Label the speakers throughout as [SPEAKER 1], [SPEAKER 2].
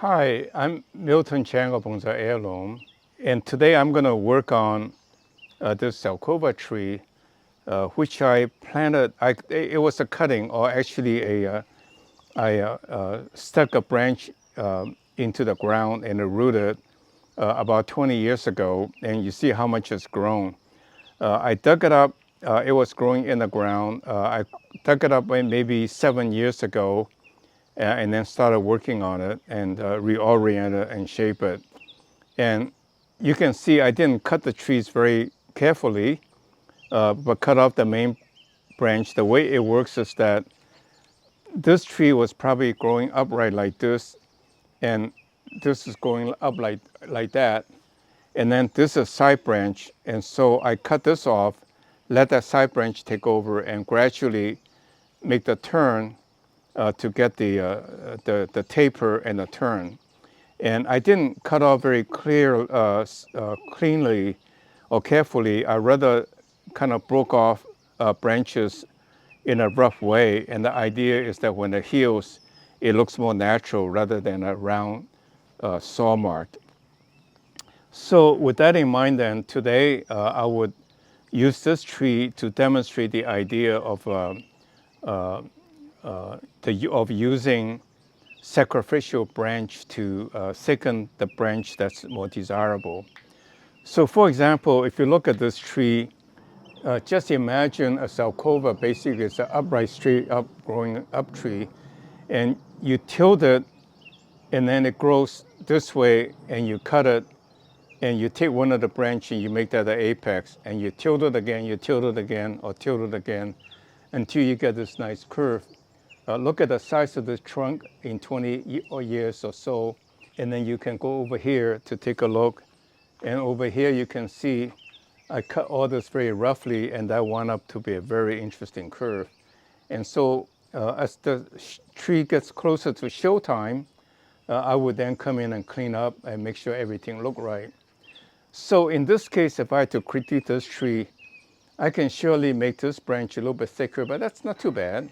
[SPEAKER 1] Hi, I'm miltonchang of Bonsaiheirloom, and today I'm going to work on this Zelkova tree, which I planted. It was a cutting, or actually I stuck a branch into the ground and it rooted about 20 years ago, and you see how much it's grown. I dug it up. It was growing in the ground. I dug it up maybe 7 years ago, and then started working on it and reorient it and shape it. And you can see I didn't cut the trees very carefully, but cut off the main branch. The way it works is that this tree was probably growing upright like this, and this is going up like that. And then this is a side branch, and so I cut this off, let that side branch take over, and gradually make the turn to get the taper and the turn. And I didn't cut off very cleanly or carefully. I rather kind of broke off branches in a rough way. And the idea is that when it heals, it looks more natural rather than a round saw mark. So with that in mind then, today I would use this tree to demonstrate the idea of using sacrificial branch to thicken the branch that's more desirable. So for example, if you look at this tree, just imagine a Zelkova. Basically it's an upright tree, growing up tree, and you tilt it and then it grows this way, and you cut it and you take one of the branch and you make that the apex, and you tilt it again, you tilt it again, or tilt it again until you get this nice curve. Look at the size of the trunk in 20 years or so, and then you can go over here to take a look. And over here you can see I cut all this very roughly, and that wound up to be a very interesting curve. And so as the tree gets closer to show time, I would then come in and clean up and make sure everything looked right. So in this case, if I had to critique this tree, I can surely make this branch a little bit thicker, but that's not too bad.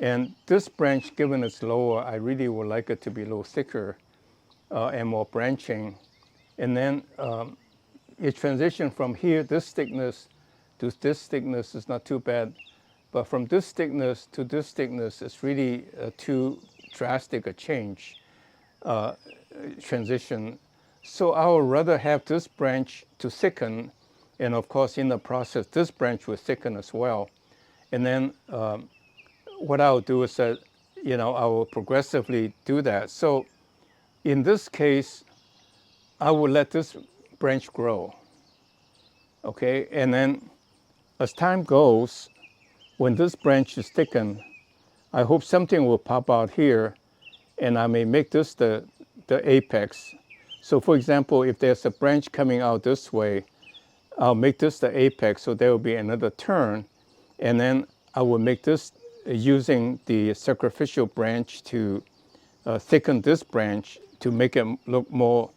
[SPEAKER 1] And this branch, given it's lower, I really would like it to be a little thicker and more branching. And then it transition from here, this thickness, to this thickness is not too bad. But from this thickness to this thickness, it's really too drastic a change, transition. So I would rather have this branch to thicken, and of course in the process, this branch will thicken as well. And then what I'll do is that, I will progressively do that. So in this case, I will let this branch grow, okay? And then as time goes, when this branch is thickened, I hope something will pop out here, and I may make this the apex. So for example, if there's a branch coming out this way, I'll make this the apex, so there will be another turn, and then I will make this using the sacrificial branch to thicken this branch to make it look more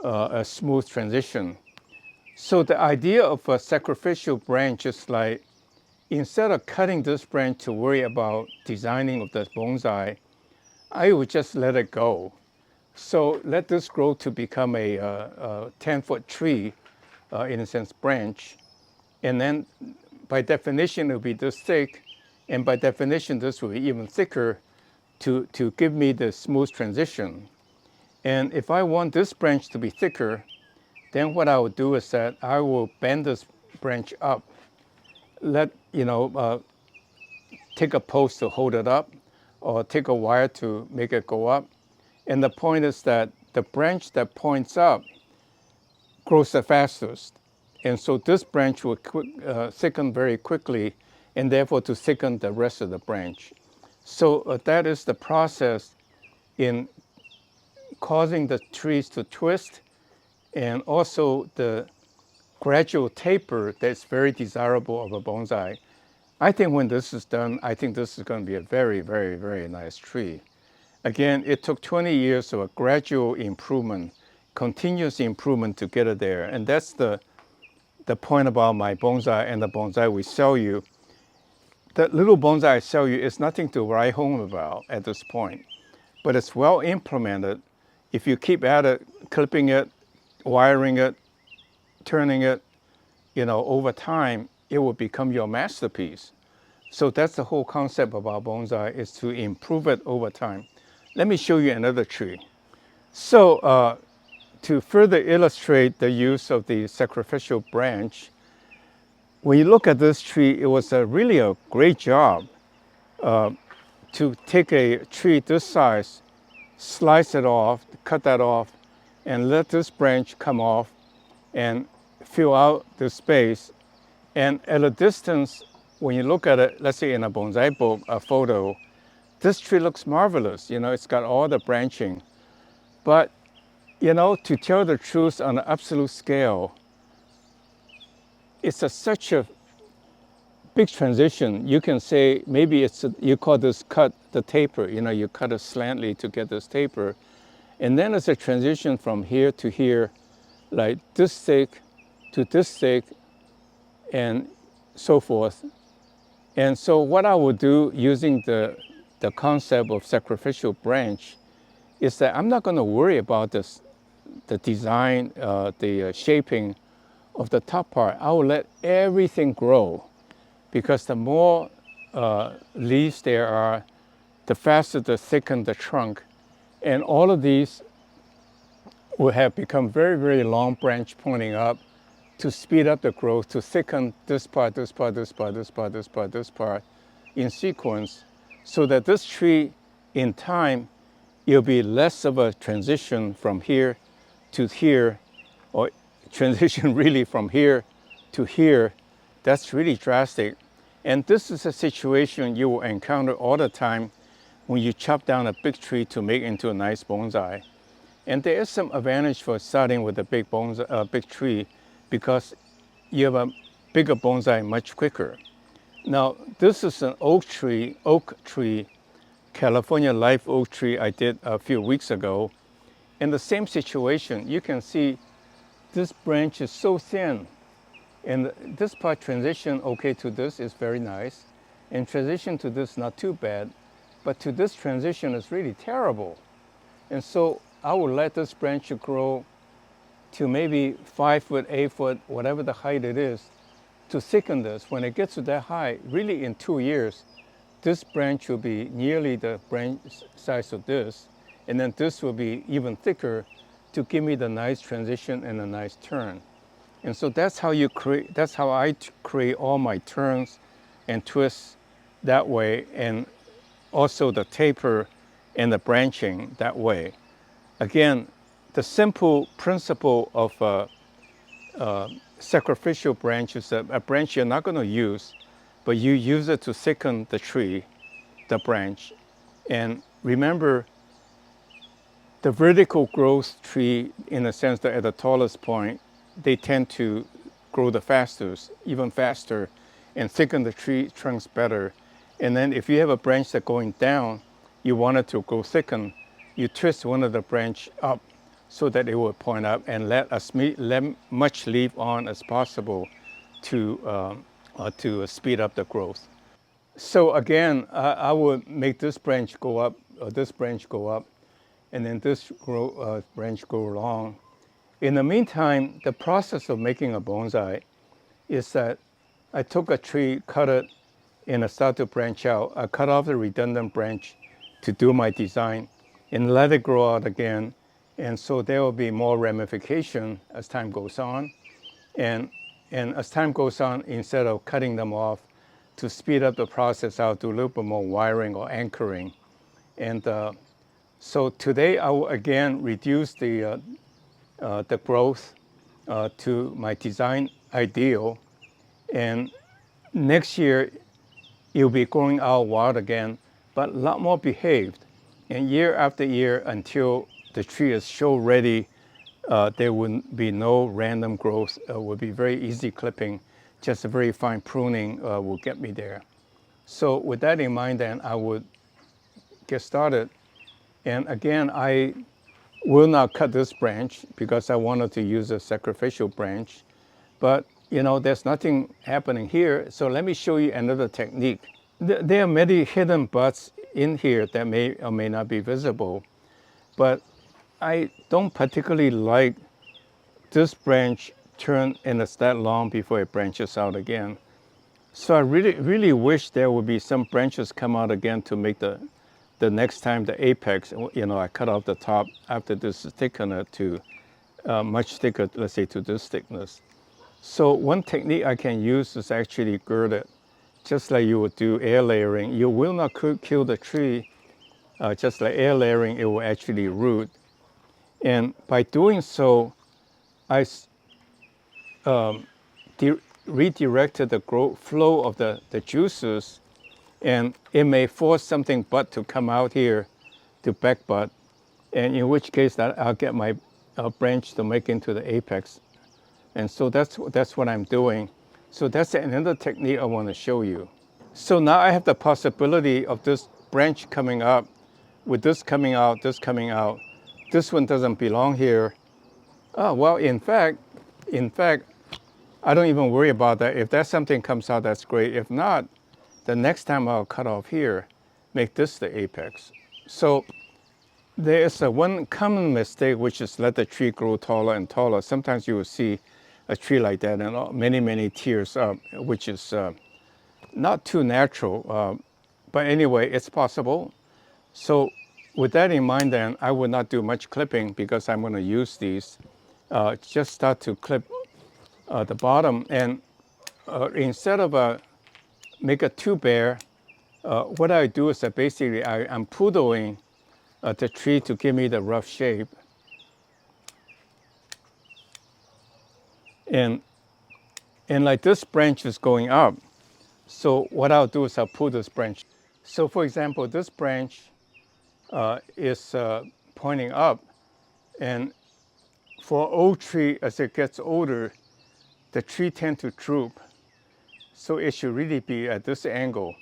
[SPEAKER 1] a smooth transition. So the idea of a sacrificial branch is like, instead of cutting this branch to worry about designing of the bonsai, I would just let it go. So let this grow to become a 10-foot tree, in a sense, branch. And then by definition, it will be this thick. And by definition, this will be even thicker to give me the smooth transition. And if I want this branch to be thicker, then what I will do is that I will bend this branch up, take a post to hold it up, or take a wire to make it go up. And the point is that the branch that points up grows the fastest. And so this branch will thicken very quickly, and therefore to thicken the rest of the branch. So that is the process in causing the trees to twist, and also the gradual taper that's very desirable of a bonsai. I think when this is done, I think this is going to be a very, very, very nice tree. Again, it took 20 years of a gradual improvement, continuous improvement to get it there. And that's the point about my bonsai and the bonsai we sell you. The little bonsai I sell you is nothing to write home about at this point, but it's well implemented. if you keep at it, clipping it, wiring it, turning it, over time, it will become your masterpiece. So that's the whole concept of our bonsai, is to improve it over time. Let me show you another tree. So to further illustrate the use of the sacrificial branch, when you look at this tree, it was really a great job to take a tree this size, slice it off, cut that off, and let this branch come off and fill out the space. And at a distance, when you look at it, let's say in a bonsai book, a photo, this tree looks marvelous. It's got all the branching. But, to tell the truth on an absolute scale, it's such a big transition. You can say maybe you call this cut the taper. You cut it slantly to get this taper. And then it's a transition from here to here, like this thick to this thick, and so forth. And so what I would do using the concept of sacrificial branch is that I'm not going to worry about the design, the shaping of the top part. I will let everything grow, because the more leaves there are, the faster the thicken the trunk. And all of these will have become very, very long branch pointing up to speed up the growth, to thicken this part, this part, this part, this part, this part, this part in sequence, so that this tree in time, it'll be less of a transition from here to here, or transition really from here to here. That's really drastic. And this is a situation you will encounter all the time when you chop down a big tree to make into a nice bonsai. And there is some advantage for starting with a big big tree, because you have a bigger bonsai much quicker. Now, this is an oak tree, California live oak tree I did a few weeks ago. In the same situation, you can see this branch is so thin. And this part transition, okay, to this is very nice. And transition to this, not too bad. But to this transition is really terrible. And so I will let this branch grow to maybe 5 foot, 8 foot, whatever the height it is, to thicken this. When it gets to that high, really in 2 years, this branch will be nearly the branch size of this, and then this will be even thicker to give me the nice transition and a nice turn. And so that's how I create all my turns and twists that way, and also the taper and the branching that way. Again, the simple principle of sacrificial branch is a branch you're not going to use, but you use it to thicken the tree, the branch. And remember, the vertical growth tree, in a sense that at the tallest point, they tend to grow the fastest, even faster, and thicken the tree trunks better. And then if you have a branch that's going down, you want it to grow thicken, you twist one of the branch up so that it will point up, and let much leaf on as possible to speed up the growth. So again, I would make this branch go up, or this branch go up, and then this branch go along. In the meantime, the process of making a bonsai is that I took a tree, cut it, and I start to branch out. I cut off the redundant branch to do my design and let it grow out again. And so there will be more ramification as time goes on. And as time goes on, instead of cutting them off, to speed up the process, I'll do a little bit more wiring or anchoring. And so today I will again reduce the growth to my design ideal. And next year, it'll be growing out wild again, but a lot more behaved. And year after year, until the tree is show ready, there will be no random growth. It will be very easy clipping. Just a very fine pruning will get me there. So with that in mind, then I would get started. And again, I will not cut this branch because I wanted to use a sacrificial branch. But there's nothing happening here. So let me show you another technique. There are many hidden buds in here that may or may not be visible. But I don't particularly like this branch turn and it's that long before it branches out again. So I really wish there would be some branches come out again to make the next time the apex, you know, I cut off the top after this is thickener to much thicker, let's say to this thickness. So one technique I can use is actually gird it, just like you would do air layering. You will not kill the tree, just like air layering, it will actually root. And by doing so, I redirected the flow of the juices, and it may force something bud to come out here to back bud, and in which case I'll get my branch to make into the apex. And so that's what I'm doing. So that's another technique I want to show you. So now I have the possibility of this branch coming up, with this coming out, this coming out. This one doesn't belong here. Oh, well, in fact, I don't even worry about that. If that something comes out, that's great. If not, the next time I'll cut off here, make this the apex. So there is one common mistake, which is let the tree grow taller and taller. Sometimes you will see a tree like that and many tiers up, which is not too natural. But anyway, it's possible. So with that in mind, then I will not do much clipping because I'm going to use these. Just start to clip the bottom, and instead of make it too bare, what I do is that basically I'm poodling the tree to give me the rough shape. And like this branch is going up, so what I'll do is I'll pull this branch. So for example, this branch is pointing up, and for an old tree, as it gets older, the tree tends to droop. So it should really be at this angle.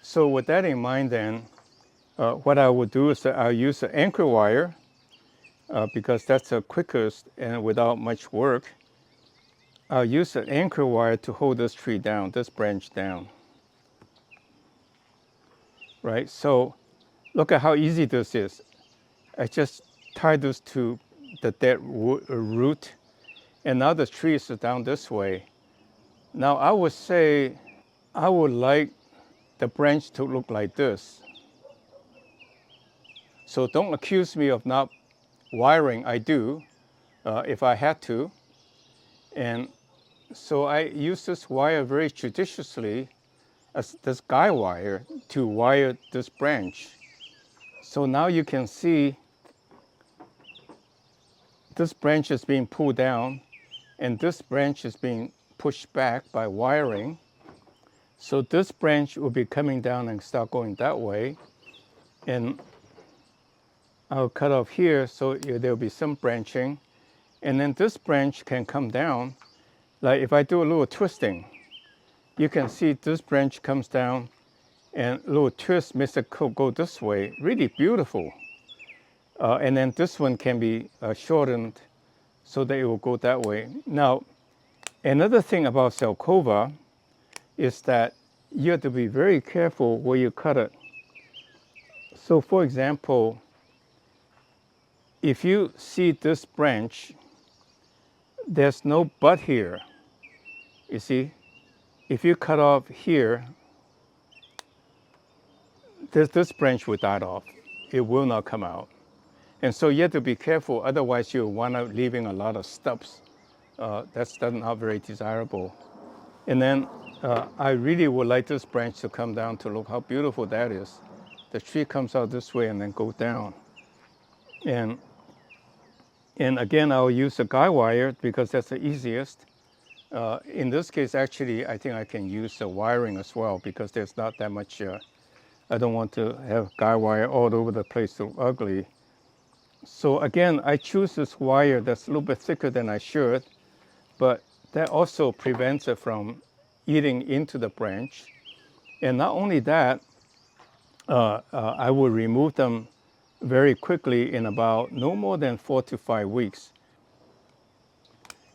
[SPEAKER 1] So with that in mind then, what I will do is that I'll use an anchor wire because that's the quickest and without much work. I'll use an anchor wire to hold this tree down, this branch down. Right, so look at how easy this is. I just tie this to the dead root, and now the tree is down this way. Now I would say I would like the branch to look like this. So don't accuse me of not wiring. I do, if I had to. And so I use this wire very judiciously, as this guy wire, to wire this branch. So now you can see this branch is being pulled down, and this branch is being pushed back by wiring. So this branch will be coming down and start going that way. And I'll cut off here, so there'll be some branching. And then this branch can come down. Like if I do a little twisting, you can see this branch comes down, and a little twist makes it go this way. Really beautiful. And then this one can be shortened so that it will go that way. Now, another thing about Zelkova is that you have to be very careful where you cut it. So for example, if you see this branch, there's no bud here. You see, if you cut off here, this branch will die off. It will not come out. And so you have to be careful, otherwise you'll wind up leaving a lot of stubs. That's not very desirable. And then I really would like this branch to come down to look how beautiful that is. The tree comes out this way and then go down. And again, I'll use a guy wire because that's the easiest. In this case, actually, I think I can use the wiring as well because there's not that much, I don't want to have guy wire all over the place so ugly. So again, I choose this wire that's a little bit thicker than I should, but that also prevents it from eating into the branch. And not only that, I will remove them very quickly in about no more than 4 to 5 weeks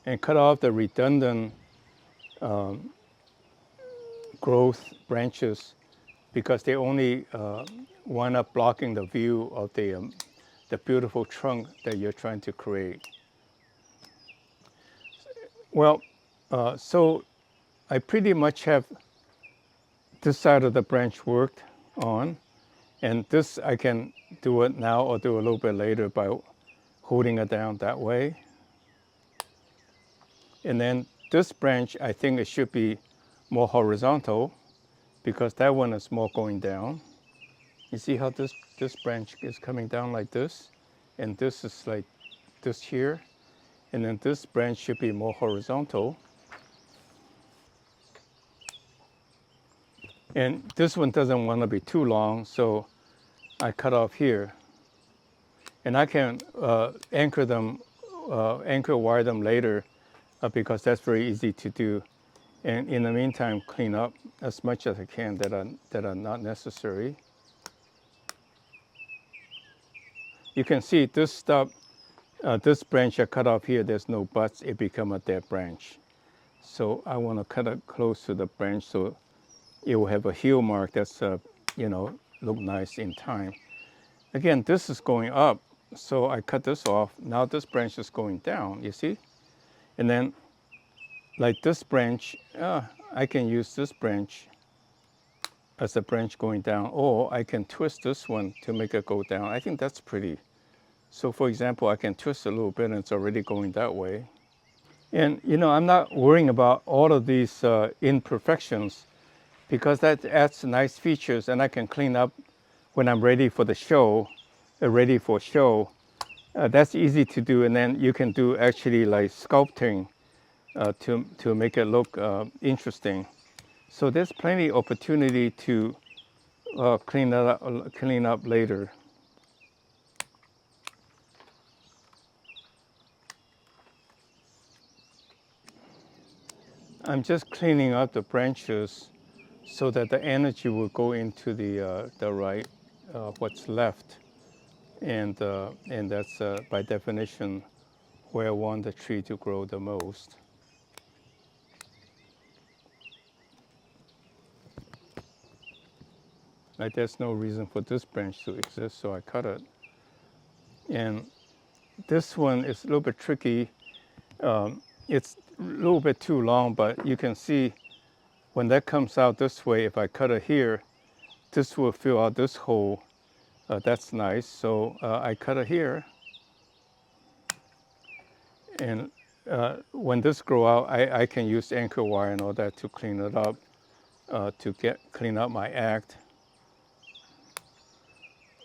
[SPEAKER 1] and cut off the redundant growth branches because they only wind up blocking the view of the the beautiful trunk that you're trying to create. Well, so I pretty much have this side of the branch worked on, and this I can do it now or do a little bit later by holding it down that way. And then this branch, I think it should be more horizontal because that one is more going down. You see how this branch is coming down like this? And this is like this here. And then this branch should be more horizontal. And this one doesn't want to be too long, so I cut off here. And I can anchor wire them later because that's very easy to do. And in the meantime, clean up as much as I can that are not necessary. You can see this stuff, this branch I cut off here, there's no butts, it become a dead branch. So I want to cut it close to the branch so it will have a heel mark that's, look nice in time. Again, this is going up, so I cut this off. Now this branch is going down, you see? And then, like this branch, I can use this branch as a branch going down, or I can twist this one to make it go down. I think that's pretty. So for example, I can twist a little bit and it's already going that way. And I'm not worrying about all of these imperfections because that adds nice features and I can clean up when I'm ready for the show, ready for show. That's easy to do, and then you can do actually like sculpting to make it look interesting. So there's plenty of opportunity to clean up later. I'm just cleaning up the branches so that the energy will go into the right, what's left, and that's by definition where I want the tree to grow the most. Like there's no reason for this branch to exist, so I cut it. And this one is a little bit tricky. It's a little bit too long, but you can see when that comes out this way, if I cut it here, this will fill out this hole. That's nice. So I cut it here. And when this grow out, I can use anchor wire and all that to clean it up, to clean up my act.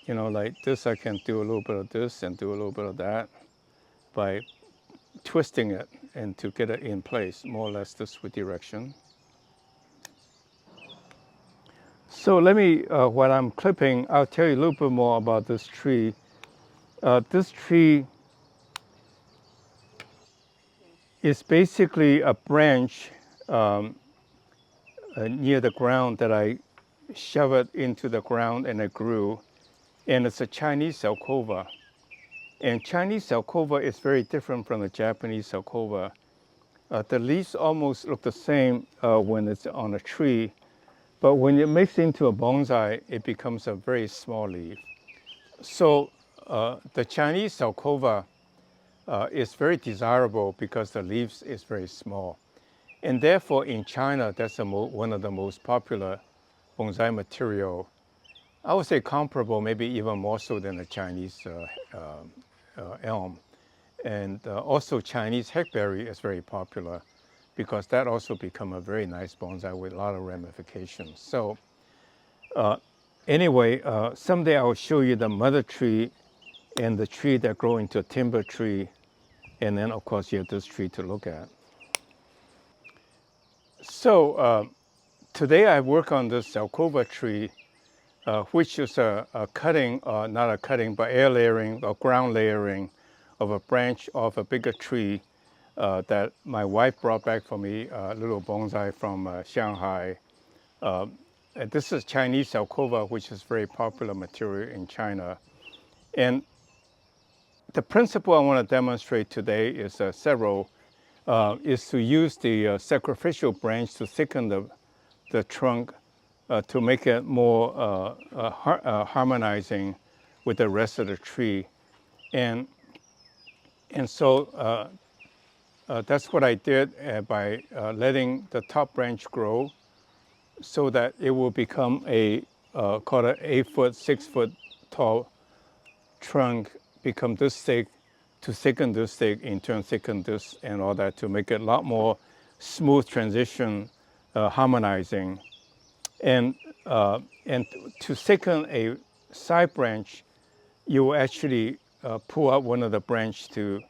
[SPEAKER 1] Like this, I can do a little bit of this and do a little bit of that by twisting it and to get it in place, more or less this direction. So let me, while I'm clipping, I'll tell you a little bit more about this tree. This tree is basically a branch near the ground that I shove it into the ground and it grew. And it's a Chinese Zelkova. And Chinese Zelkova is very different from the Japanese Zelkova. The leaves almost look the same when it's on a tree, but when it makes into a bonsai, it becomes a very small leaf. So the Chinese Zelkova is very desirable because the leaves is very small. And therefore in China, that's one of the most popular bonsai material. I would say comparable, maybe even more so than the Chinese elm. And also Chinese hackberry is very popular because that also become a very nice bonsai with a lot of ramifications. So anyway, someday I will show you the mother tree and the tree that grow into a timber tree. And then of course you have this tree to look at. So today I work on this Zelkova tree, which is a cutting, not a cutting, but air layering or ground layering of a branch of a bigger tree that my wife brought back for me, a little bonsai from Shanghai. This is Chinese Zelkova, which is very popular material in China. And the principle I want to demonstrate today is several, is to use the sacrificial branch to thicken the trunk to make it more harmonizing with the rest of the tree. And so that's what I did by letting the top branch grow so that it will become a called an 8-foot, 6-foot tall trunk, become this thick, to thicken this thick, in turn thicken this and all that to make it a lot more smooth transition, harmonizing. And to thicken a side branch, you actually pull out one of the branch to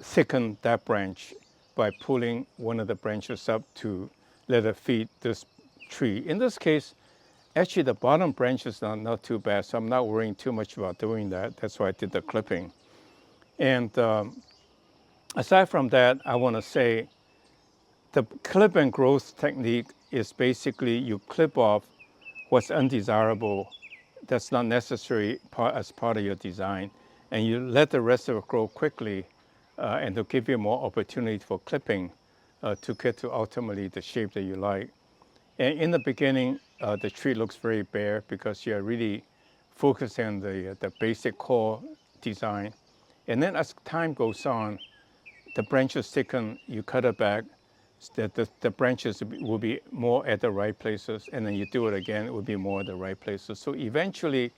[SPEAKER 1] thicken that branch by pulling one of the branches up to let it feed this tree. In this case, actually the bottom branch is not too bad, so I'm not worrying too much about doing that. That's why I did the clipping. And aside from that, I want to say the clip and growth technique is basically you clip off what's undesirable, that's not necessary as part of your design, and you let the rest of it grow quickly and to give you more opportunity for clipping to get to ultimately the shape that you like. And in the beginning, the tree looks very bare because you're really focusing on the basic core design. And then as time goes on, the branches thicken, you cut it back, the branches will be more at the right places, and then you do it again, it will be more at the right places. So eventually,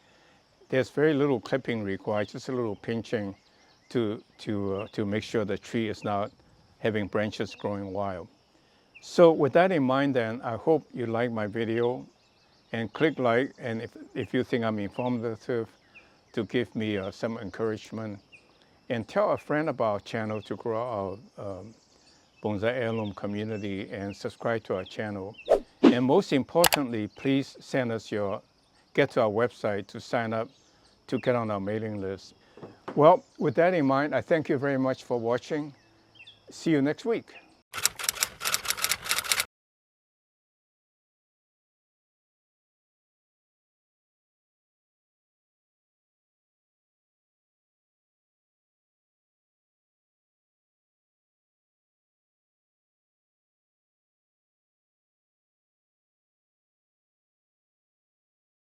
[SPEAKER 1] there's very little clipping required, just a little pinching to make sure the tree is not having branches growing wild. So with that in mind then, I hope you like my video and click like, and if you think I'm informative, to give me some encouragement. And tell a friend about our channel to grow our bonsai heirloom community and subscribe to our channel. And most importantly, please get to our website to sign up to get on our mailing list. Well, with that in mind, I thank you very much for watching. See you next week.